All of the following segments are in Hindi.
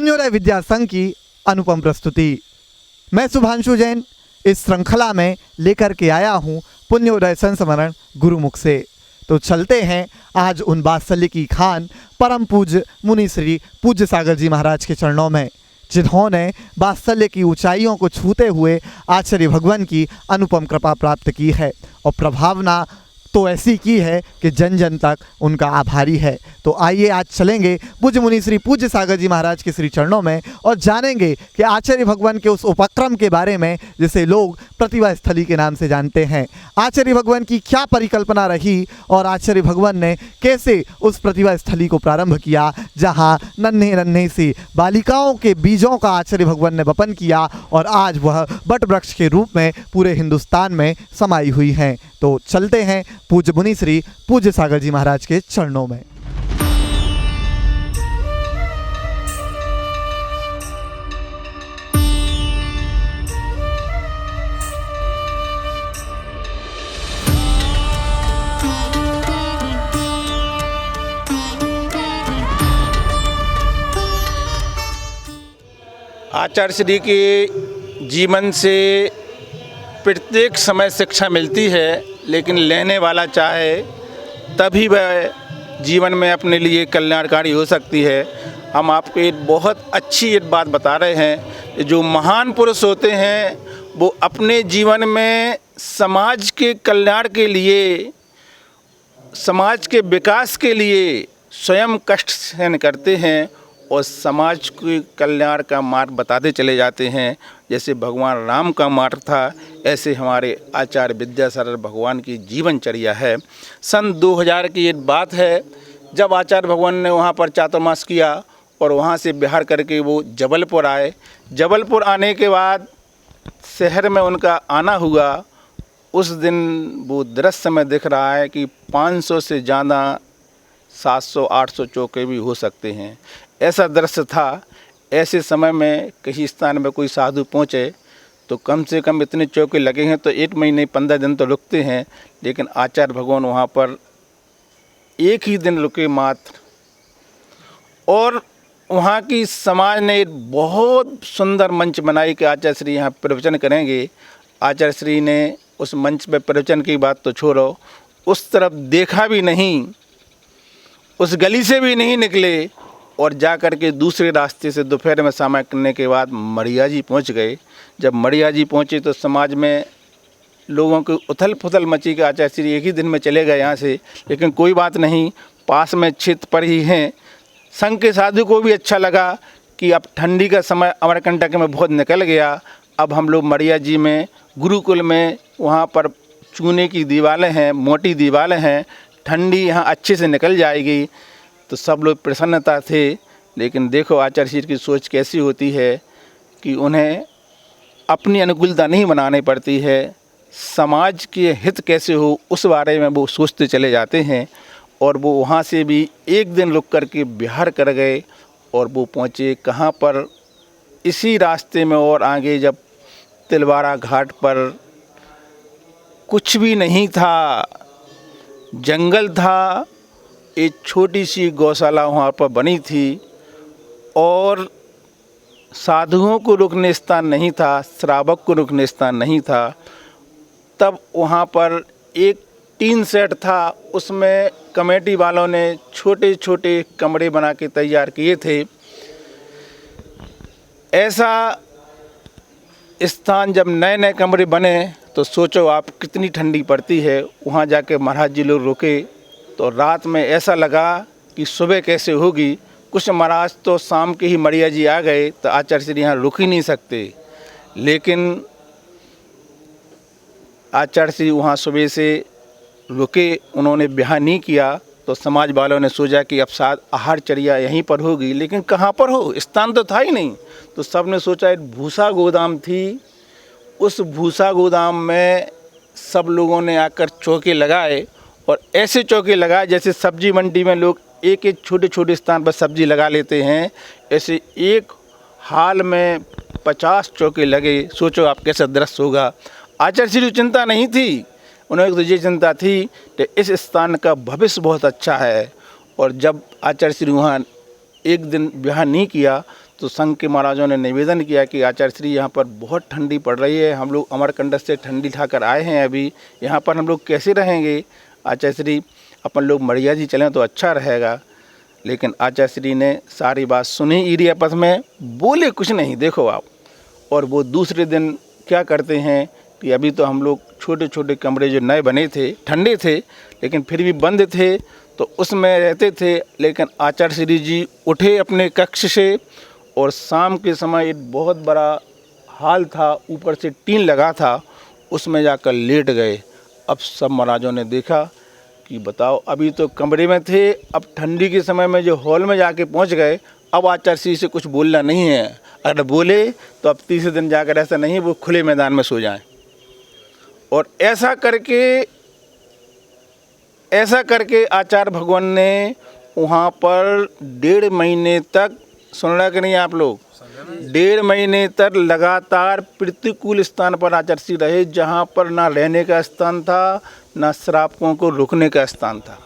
पुण्योदय विद्या संघ की अनुपम प्रस्तुति। मैं शुभांशु जैन इस श्रृंखला में लेकर के आया हूँ पुण्योदय संस्मरण गुरुमुख से। तो चलते हैं आज उन वात्सल्य की खान परम पूज्य मुनि श्री पूज्य सागर जी महाराज के चरणों में, जिन्होंने वात्सल्य की ऊंचाइयों को छूते हुए आचार्य भगवान की अनुपम कृपा प्राप्त की है और प्रभावना तो ऐसी की है कि जन जन तक उनका आभारी है। तो आइए आज चलेंगे पूज्य मुनि श्री पूज्य सागर जी महाराज के श्री चरणों में और जानेंगे कि आचार्य भगवान के उस उपक्रम के बारे में जिसे लोग प्रतिभा स्थली के नाम से जानते हैं। आचार्य भगवान की क्या परिकल्पना रही और आचार्य भगवान ने कैसे उस प्रतिभा स्थली को प्रारंभ किया, जहाँ नन्हे नन्हे सी बालिकाओं के बीजों का आचार्य भगवान ने वपन किया और आज वह बट वृक्ष के रूप में पूरे हिंदुस्तान में समाई हुई हैं। तो चलते हैं पूज्य मुनि श्री पूज्य सागर जी महाराज के चरणों में। आचार्य श्री के जीवन से प्रत्येक समय शिक्षा मिलती है, लेकिन लेने वाला चाहे तभी वह जीवन में अपने लिए कल्याणकारी हो सकती है। हम आपको एक बहुत अच्छी एक बात बता रहे हैं, जो महान पुरुष होते हैं वो अपने जीवन में समाज के कल्याण के लिए, समाज के विकास के लिए स्वयं कष्ट सहन करते हैं और समाज के कल्याण का मार्ग बताते चले जाते हैं। जैसे भगवान राम का मार्ग था, ऐसे हमारे आचार्य विद्यासागर भगवान की जीवनचर्या है। सन 2000 की एक बात है, जब आचार्य भगवान ने वहाँ पर चातुर्मास किया और वहाँ से बिहार करके वो जबलपुर आए। जबलपुर आने के बाद शहर में उनका आना हुआ। उस दिन वो दृश्य में दिख रहा है कि 500 से ज़्यादा 700-800 चौके भी हो सकते हैं, ऐसा दृश्य था। ऐसे समय में किसी स्थान में कोई साधु पहुँचे तो कम से कम इतने चौके लगे हैं तो 1 महीने 15 दिन तो रुकते हैं, लेकिन आचार्य भगवान वहाँ पर एक ही दिन रुके मात्र। और वहाँ की समाज ने एक बहुत सुंदर मंच बनाई कि आचार्य श्री यहाँ प्रवचन करेंगे। आचार्य श्री ने उस मंच पर प्रवचन की बात तो छोड़ो, उस तरफ देखा भी नहीं, उस गली से भी नहीं निकले और जा कर के दूसरे रास्ते से दोपहर में समय करने के बाद मड़िया जी पहुँच गए। जब मड़िया जी पहुँचे तो समाज में लोगों की उथल पुथल मची कि आचार्य श्री एक ही दिन में चले गए यहाँ से, लेकिन कोई बात नहीं, पास में क्षेत्र पर ही हैं। संघ के साधु को भी अच्छा लगा कि अब ठंडी का समय अमरकंटक में बहुत निकल गया, अब हम लोग मड़िया जी में गुरुकुल में वहाँ पर चूने की दीवारें हैं, मोटी दीवारें हैं, ठंडी यहाँ अच्छे से निकल जाएगी। तो सब लोग प्रसन्नता थे। लेकिन देखो आचार्य श्री की सोच कैसी होती है कि उन्हें अपनी अनुकूलता नहीं बनानी पड़ती है, समाज के हित कैसे हो उस बारे में वो सोचते चले जाते हैं। और वो वहाँ से भी एक दिन रुक कर के बिहार कर गए और वो पहुँचे कहाँ पर, इसी रास्ते में और आगे जब तिलवारा घाट पर कुछ भी नहीं था, जंगल था, एक छोटी सी गौशाला वहाँ पर बनी थी और साधुओं को रुकने स्थान नहीं था, श्रावक को रुकने स्थान नहीं था। तब वहाँ पर एक टीन सेट था, उसमें कमेटी वालों ने छोटे छोटे कमरे बना के तैयार किए थे। ऐसा स्थान जब नए नए कमरे बने तो सोचो आप कितनी ठंडी पड़ती है। वहाँ जाके महाराज जी लोग रुके तो रात में ऐसा लगा कि सुबह कैसे होगी। कुछ महाराज तो शाम के ही मड़िया जी आ गए तो आचार्य श्री यहाँ रुक ही नहीं सकते, लेकिन आचार्य श्री वहाँ सुबह से रुके, उन्होंने ब्याह नहीं किया। तो समाज वालों ने सोचा कि अब शायद आहारचर्या यहीं पर होगी, लेकिन कहाँ पर हो, स्थान तो था ही नहीं। तो सब ने सोचा एक भूसा गोदाम थी, उस भूसा गोदाम में सब लोगों ने आकर चौके लगाए और ऐसे चौके लगाए जैसे सब्जी मंडी में लोग एक एक छोटे छोटे स्थान पर सब्जी लगा लेते हैं, ऐसे एक हाल में 50 चौके लगे। सोचो आप कैसा दृश्य होगा। आचार्य श्री को चिंता नहीं थी, उन्हें तो ये चिंता थी कि इस स्थान का भविष्य बहुत अच्छा है। और जब आचार्य श्री वहाँ एक दिन ब्याह नहीं किया तो संघ के महाराजों ने निवेदन किया कि आचार्य श्री यहाँ पर बहुत ठंडी पड़ रही है, हम लोग अमरकंटक से ठंडी ठाकर आए हैं, अभी यहाँ पर हम लोग कैसे रहेंगे। आचार्य श्री अपन लोग मड़िया जी चलें तो अच्छा रहेगा। लेकिन आचार्य श्री ने सारी बात सुनी ईरिया पथ में, बोले कुछ नहीं, देखो आप। और वो दूसरे दिन क्या करते हैं कि अभी तो हम लोग छोटे छोटे कमरे जो नए बने थे, ठंडे थे लेकिन फिर भी बंद थे, तो उसमें रहते थे। लेकिन आचार्य श्री जी उठे अपने कक्ष से और शाम के समय एक बहुत बड़ा हाल था, ऊपर से टीन लगा था, उसमें जाकर लेट गए। अब सब महाराजों ने देखा कि बताओ, अभी तो कमरे में थे, अब ठंडी के समय में जो हॉल में जाके पहुंच गए, अब आचार्य श्री से कुछ बोलना नहीं है। अगर बोले तो अब तीसरे दिन जाकर ऐसा नहीं वो खुले मैदान में सो जाएं। और ऐसा करके आचार्य भगवान ने वहाँ पर 1.5 महीने तक, सुन रहा कि नहीं आप लोग, 1.5 महीने तक लगातार प्रतिकूल स्थान पर आचार्य श्री रहे, जहाँ पर ना रहने का स्थान था, ना श्रावकों को रुकने का स्थान था।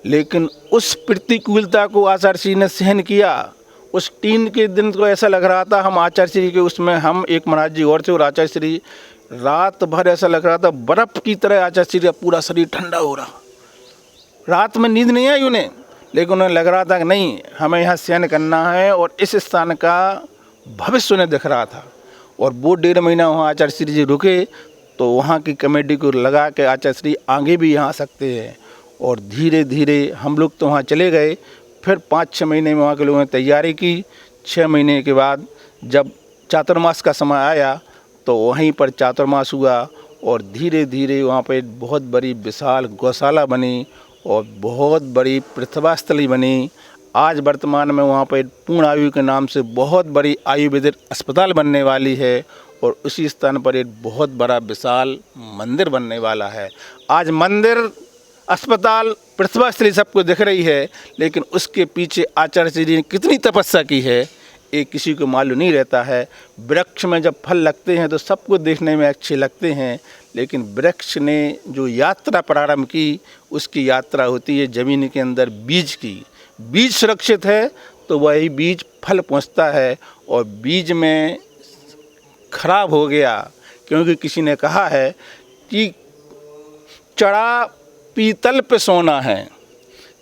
लेकिन उस प्रतिकूलता को आचार्य श्री ने सहन किया। उस टीन के दिन को ऐसा लग रहा था, हम आचार्य श्री के उसमें, हम एक महाराज जी और थे और आचार्य श्री, रात भर ऐसा लग रहा था बर्फ़ की तरह आचार्य श्री का पूरा शरीर ठंडा हो रहा। रात में नींद नहीं आई उन्हें, लेकिन उन्हें लग रहा था कि नहीं, हमें यहाँ सहन करना है। और इस स्थान का भविष्य उन्हें दिख रहा था। और वो 1.5 महीना वहाँ आचार्य श्री जी रुके, तो वहाँ की कमेटी को लगा के आचार्य श्री आगे भी यहाँ आ सकते हैं। और धीरे धीरे हम लोग तो वहाँ चले गए। फिर 5-6 महीने में वहाँ के लोगों ने तैयारी की। 6 महीने के बाद जब चातुर्मास का समय आया, तो वहीं पर चातुर्मास हुआ और धीरे धीरे वहाँ पर बहुत बड़ी विशाल गौशाला बनी और बहुत बड़ी प्रतिभा स्थली बनी। आज वर्तमान में वहाँ पर पूर्ण आयु के नाम से बहुत बड़ी आयुर्वेदिक अस्पताल बनने वाली है और उसी स्थान पर एक बहुत बड़ा विशाल मंदिर बनने वाला है। आज मंदिर, अस्पताल, प्रतिभा स्थली सबको दिख रही है, लेकिन उसके पीछे आचार्य श्री जी ने कितनी तपस्या की है, ये किसी को मालूम नहीं रहता है। वृक्ष में जब फल लगते हैं तो सबको देखने में अच्छे लगते हैं, लेकिन वृक्ष ने जो यात्रा प्रारंभ की, उसकी यात्रा होती है ज़मीन के अंदर बीज की। बीज सुरक्षित है तो वही बीज फल पहुंचता है। और बीज में खराब हो गया, क्योंकि किसी ने कहा है कि चढ़ा पीतल पे सोना है,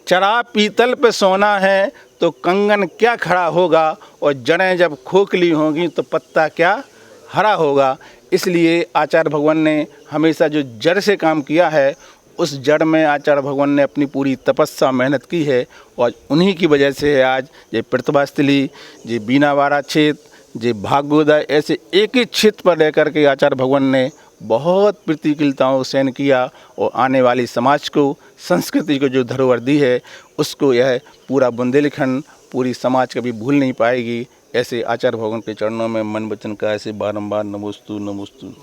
चढ़ा पीतल पे सोना है तो कंगन क्या खड़ा होगा, और जड़ें जब खोखली होंगी तो पत्ता क्या हरा होगा। इसलिए आचार्य भगवान ने हमेशा जो जड़ से काम किया है, उस जड़ में आचार्य भगवान ने अपनी पूरी तपस्या मेहनत की है। और उन्हीं की वजह से है आज ये प्रतिभा स्थली, ये बीनावाड़ा क्षेत्र, ये भाग्योदय, ऐसे एक एक क्षेत्र पर रह कर के आचार्य भगवान ने बहुत प्रतिकूलताओं को सहन किया और आने वाली समाज को, संस्कृति को जो धरोहर दी है, उसको यह पूरा बुंदेलखंड, पूरी समाज कभी भूल नहीं पाएगी। ऐसे आचार्य भगवान के चरणों में मन वचन का ऐसे बारंबार नमोस्तु नमोस्तु।